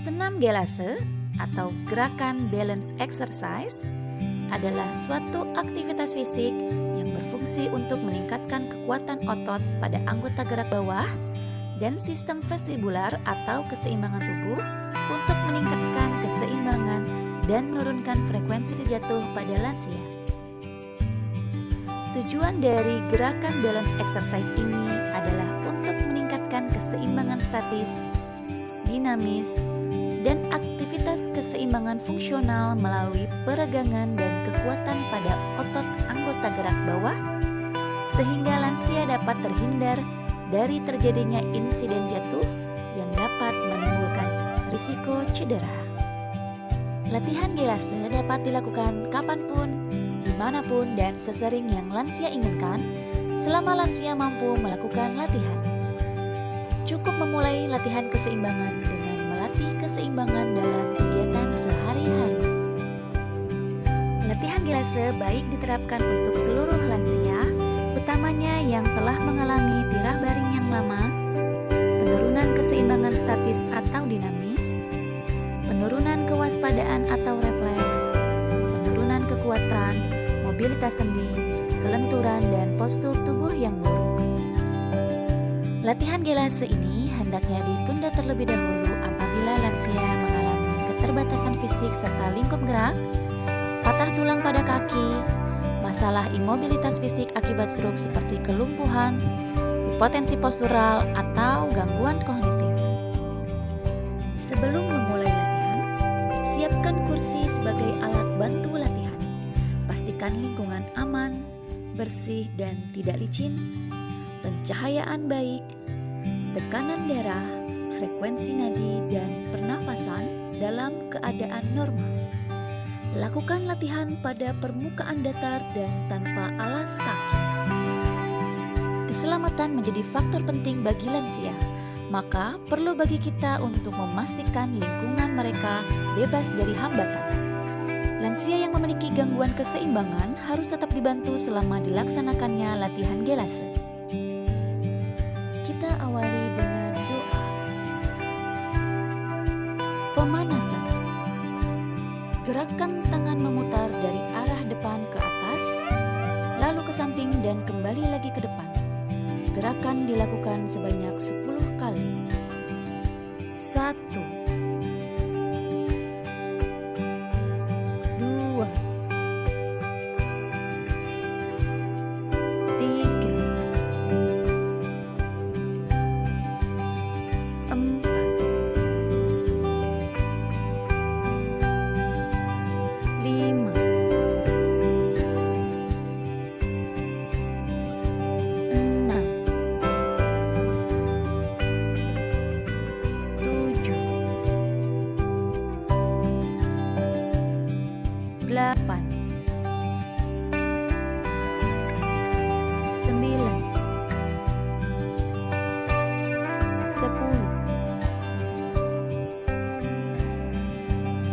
Senam gelase atau gerakan balance exercise adalah suatu aktivitas fisik yang berfungsi untuk meningkatkan kekuatan otot pada anggota gerak bawah dan sistem vestibular atau keseimbangan tubuh untuk meningkatkan keseimbangan dan menurunkan frekuensi jatuh pada lansia. Tujuan dari gerakan balance exercise ini adalah untuk meningkatkan keseimbangan statis, dinamis, dan aktivitas keseimbangan fungsional melalui peregangan dan kekuatan pada otot anggota gerak bawah, sehingga lansia dapat terhindar dari terjadinya insiden jatuh yang dapat menimbulkan risiko cedera. Latihan gelase dapat dilakukan kapanpun, dimanapun, dan sesering yang lansia inginkan selama lansia mampu melakukan latihan. Cukup memulai latihan keseimbangan dengan melatih keseimbangan dalam kegiatan sehari-hari. Latihan gelase baik diterapkan untuk seluruh lansia, utamanya yang telah mengalami tirah baring yang lama, penurunan keseimbangan statis atau dinamis, penurunan kewaspadaan atau refleks, penurunan kekuatan, mobilitas sendi, kelenturan, dan postur tubuh yang buruk. Latihan gelase ini hendaknya ditunda terlebih dahulu apabila lansia mengalami keterbatasan fisik serta lingkup gerak, patah tulang pada kaki, masalah imobilitas fisik akibat stroke seperti kelumpuhan, hipotensi postural, atau gangguan kognitif. Sebelum memulai latihan, siapkan kursi sebagai alat bantu latihan. Pastikan lingkungan aman, bersih, dan tidak licin, pencahayaan baik, tekanan darah, frekuensi nadi, dan pernafasan dalam keadaan normal. Lakukan latihan pada permukaan datar dan tanpa alas kaki. Keselamatan menjadi faktor penting bagi lansia, maka perlu bagi kita untuk memastikan lingkungan mereka bebas dari hambatan. Lansia yang memiliki gangguan keseimbangan harus tetap dibantu selama dilaksanakannya latihan gelase. Kita awali dengan doa. Pemanasan. Gerakan tangan memutar dari arah depan ke atas, lalu ke samping dan kembali lagi ke depan. Gerakan dilakukan sebanyak 10 kali. 1, 2, 3, 4, 5, 6, 7, 8, 9, 10.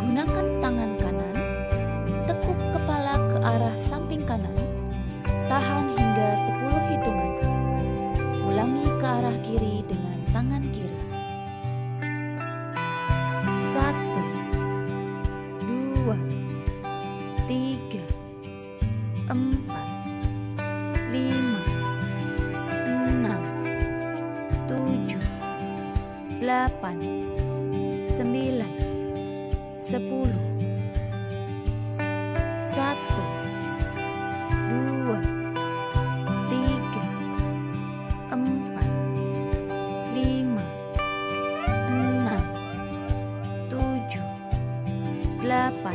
Gunakan tangan kanan, tekuk kepala ke arah samping kanan, tahan hingga 10 hitungan. Ulangi ke arah kiri dengan tangan kiri. 1, 2, 3, 4, 5, 6, 7, 8, 9, 10. 1, 2, 3, 4, 5, 6, 7, 8,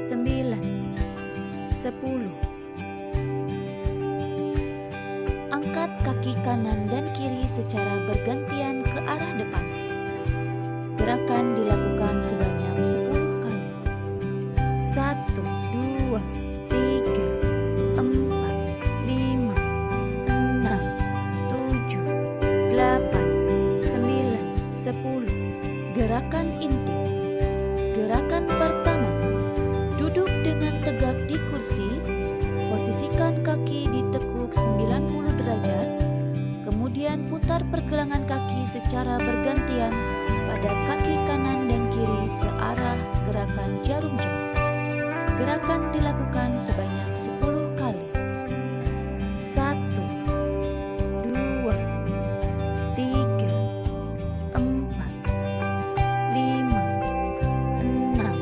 9, 10. Angkat kaki kanan dan kiri secara bergantian ke arah depan. Gerakan dilakukan sebanyak 10 kali. 1, 2, 3, 4, 5, 6, 7, 8, 9, 10. Gerakan inti. Gerakan pertama, duduk dengan tegak di kursi, posisikan kaki ditekuk 90 derajat, kemudian putar pergelangan kaki secara bergantian pada kaki kanan Gerakan dilakukan sebanyak 10 kali. 1, 2, 3, 4, 5, 6,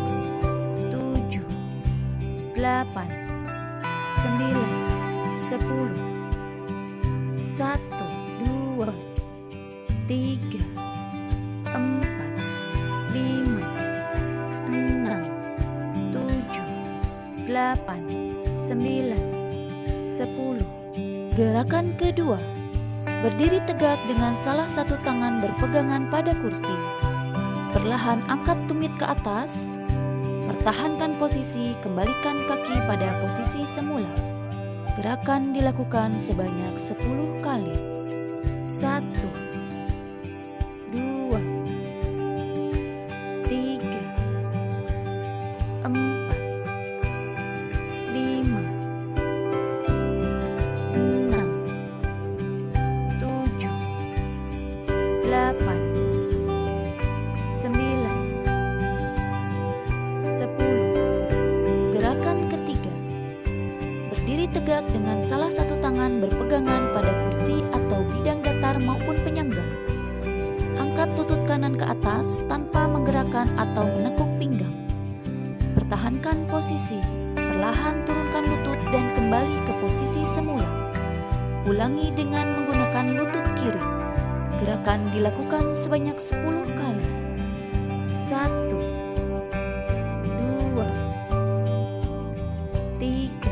7, 8, 9, 10. 1, 2, 3, 4, 5, 6, 7, 8, 9, 10. Gerakan kedua, berdiri tegak dengan salah satu tangan berpegangan pada kursi. Perlahan angkat tumit ke atas. Pertahankan posisi, kembalikan kaki pada posisi semula. Gerakan dilakukan sebanyak 10 kali. 1, 2, 3, 4, 5, 6, 7, 8, 9, 10. Gerakan ketiga, berdiri tegak dengan salah satu tangan berpegangan pada kursi atau bidang datar maupun penyangga. Angkat lutut kanan ke atas tanpa menggerakkan atau menekuk pinggang. Pertahankan posisi, perlahan turunkan lutut dan kembali ke posisi semula. Ulangi dengan menggunakan lutut kiri. Gerakan dilakukan sebanyak 10 kali. 1, 2, 3,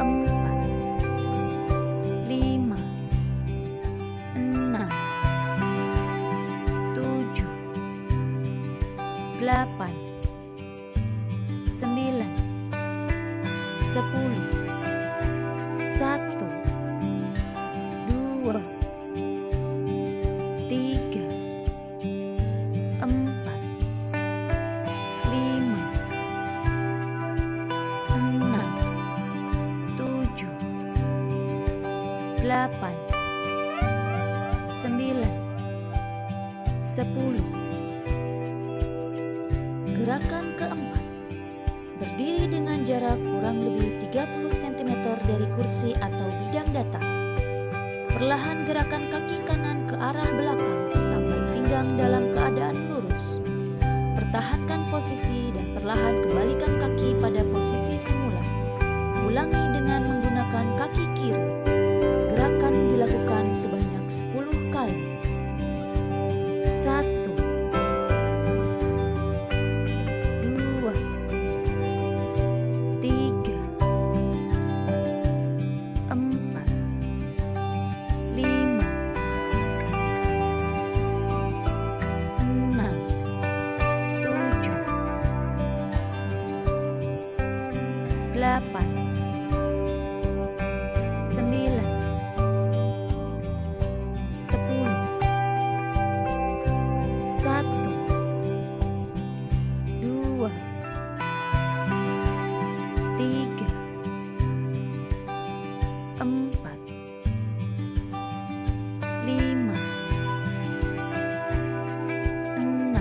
4, 5, 6, 7, 8, 9, 10. 1, 2, 3, 4, 5, 6, 7, 8, 9, 10. Gerakan keempat, berdiri dengan jarak kurang lebih 30 cm dari kursi atau bidang datar. Perlahan gerakan kaki kanan ke arah belakang sampai pinggang dalam keadaan lurus. Pertahankan posisi dan perlahan kembalikan kaki pada posisi semula. Ulangi dengan menggunakan kaki kiri. Gerakan dilakukan sebanyak 10 kali. 1, 2, 3, 4, 5, 6, 7, 8, 9, 10. 1, 2, 3, 4, 5, 6,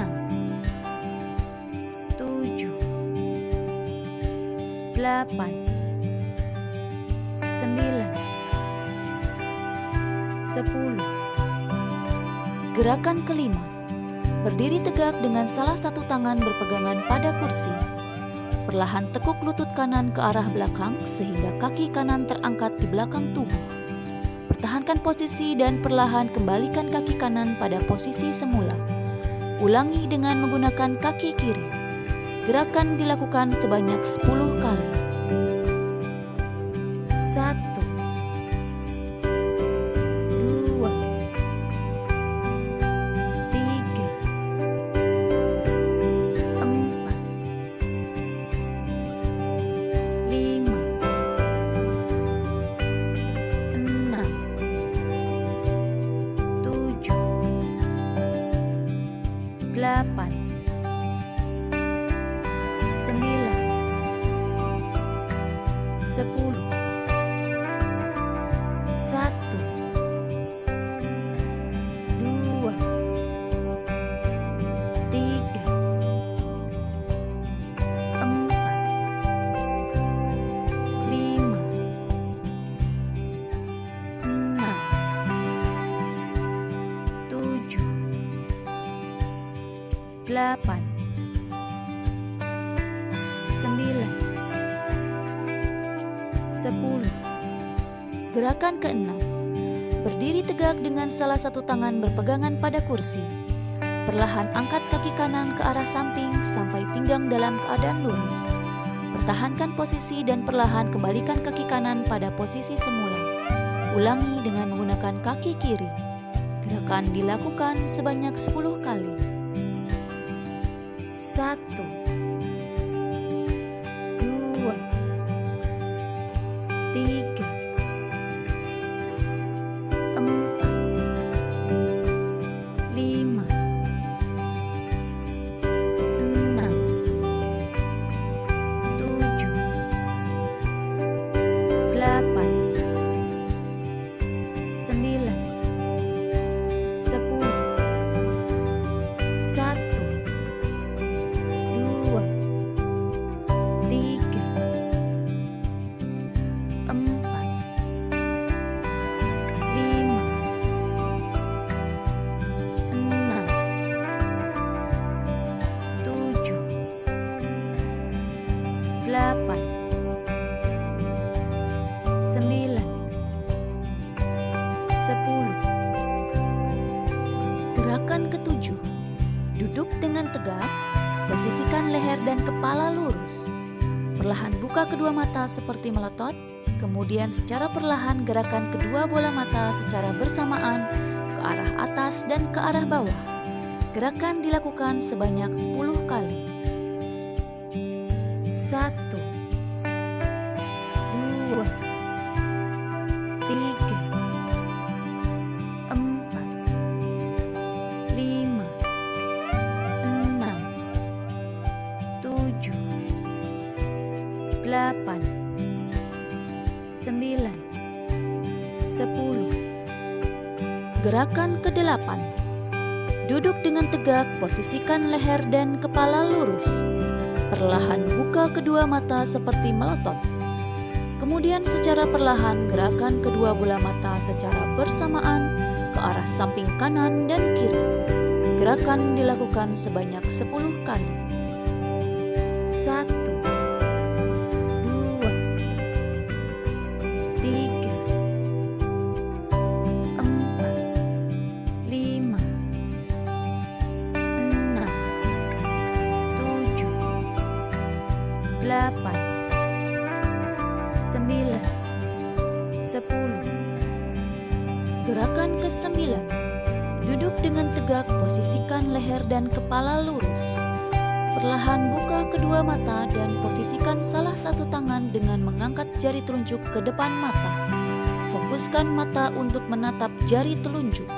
7, 8, 9, 10. Gerakan kelima, berdiri tegak dengan salah satu tangan berpegangan pada kursi. Perlahan tekuk lutut kanan ke arah belakang sehingga kaki kanan terangkat di belakang tubuh. Pertahankan posisi dan perlahan kembalikan kaki kanan pada posisi semula. Ulangi dengan menggunakan kaki kiri. Gerakan dilakukan sebanyak 10 kali. 1, 2, 3, 4, 5, 6, 7, 8, 9, 10. 1, 2, 3, 4, 8, 9, 10. Gerakan ke-6. Berdiri tegak dengan salah satu tangan berpegangan pada kursi. Perlahan angkat kaki kanan ke arah samping sampai pinggang dalam keadaan lurus. Pertahankan posisi dan perlahan kembalikan kaki kanan pada posisi semula. Ulangi dengan menggunakan kaki kiri. Gerakan dilakukan sebanyak 10 kali. 1, 2, 3, 4, 5, 6, 7, 8, 9, 10. 1, 2, 3, 4, 5, 6, 7, 8, 9, 10. Gerakan ke-7. Duduk dengan tegak, posisikan leher dan kepala lurus. Perlahan buka kedua mata seperti melotot, kemudian secara perlahan gerakan kedua bola mata secara bersamaan ke arah atas dan ke arah bawah. Gerakan dilakukan sebanyak 10 kali. 1, 2, 3, 4, 5, 6, 7, 8, 9, 10. Gerakan ke-8. Duduk dengan tegak, posisikan leher dan kepala lurus. Perlahan buka kedua mata seperti melotot. Kemudian secara perlahan gerakan kedua bola mata secara bersamaan ke arah samping kanan dan kiri. Gerakan dilakukan sebanyak 10 kali. 1, 2, 3, 4, 5, 6, 7, 8, 9, 10. Gerakan ke-9. Duduk dengan tegak, posisikan leher dan kepala lurus. Perlahan buka kedua mata dan posisikan salah satu tangan dengan mengangkat jari telunjuk ke depan mata. Fokuskan mata untuk menatap jari telunjuk.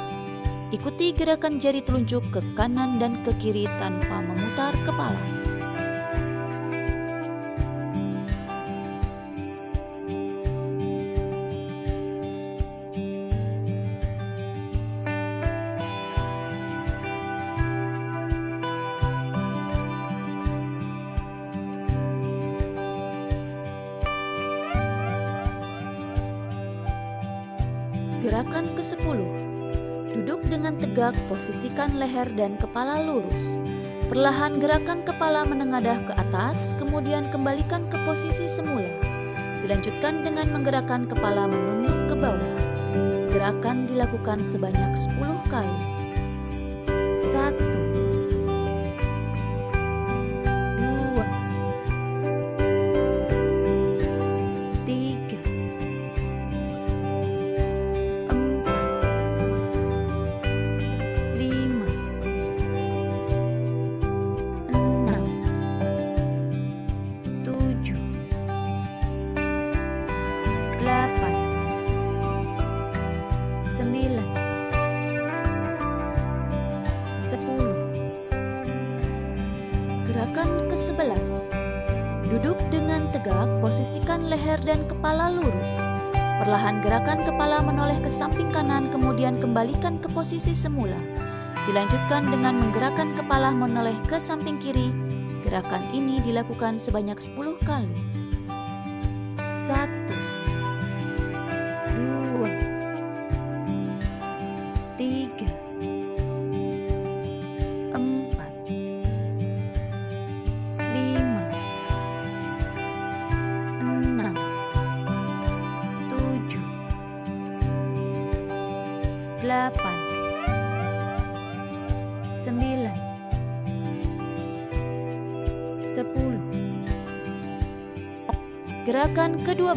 Ikuti gerakan jari telunjuk ke kanan dan ke kiri tanpa memutar kepala. Gerakan ke-10. Duduk dengan tegak, posisikan leher dan kepala lurus. Perlahan gerakan kepala menengadah ke atas, kemudian kembalikan ke posisi semula. Dilanjutkan dengan menggerakkan kepala menunduk ke bawah. Gerakan dilakukan sebanyak 10 kali. 1, 2, 3, 4, 5, 6, 7, 8, 9, 10. Gerakan ke-11. Duduk dengan tegak, posisikan leher dan kepala lurus. Perlahan gerakan kepala menoleh ke samping kanan, kemudian kembalikan ke posisi semula. Dilanjutkan dengan menggerakkan kepala menoleh ke samping kiri. Gerakan ini dilakukan sebanyak 10 kali. 1, 2, 3, 4, 9, 10. Gerakan ke-12.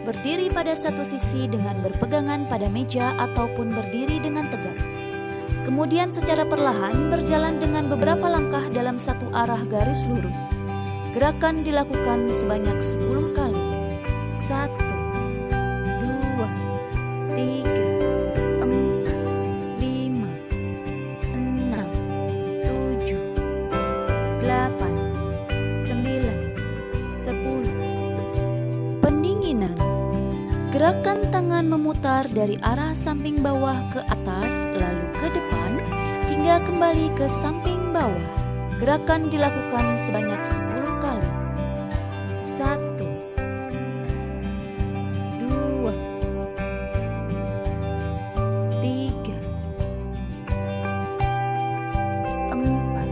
Berdiri pada satu sisi dengan berpegangan pada meja ataupun berdiri dengan tegak. Kemudian secara perlahan berjalan dengan beberapa langkah dalam satu arah garis lurus. Gerakan dilakukan sebanyak 10 kali. 1, 2, 3, 4, 5, 6, 7, 8, 9, 10. Pendinginan. Gerakan tangan memutar dari arah samping bawah ke atas lalu ke depan hingga kembali ke samping bawah. Gerakan dilakukan sebanyak 10 kali. 1, 2, 3, 4,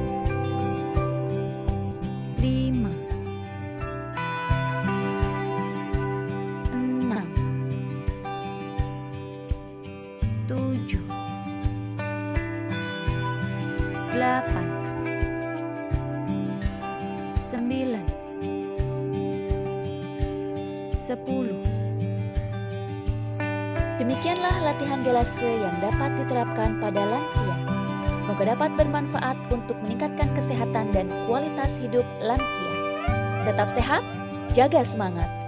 5, 6, 7, 8, 9, 10. Demikianlah latihan Gelase yang dapat diterapkan pada lansia. Semoga dapat bermanfaat untuk meningkatkan kesehatan dan kualitas hidup lansia. Tetap sehat, jaga semangat.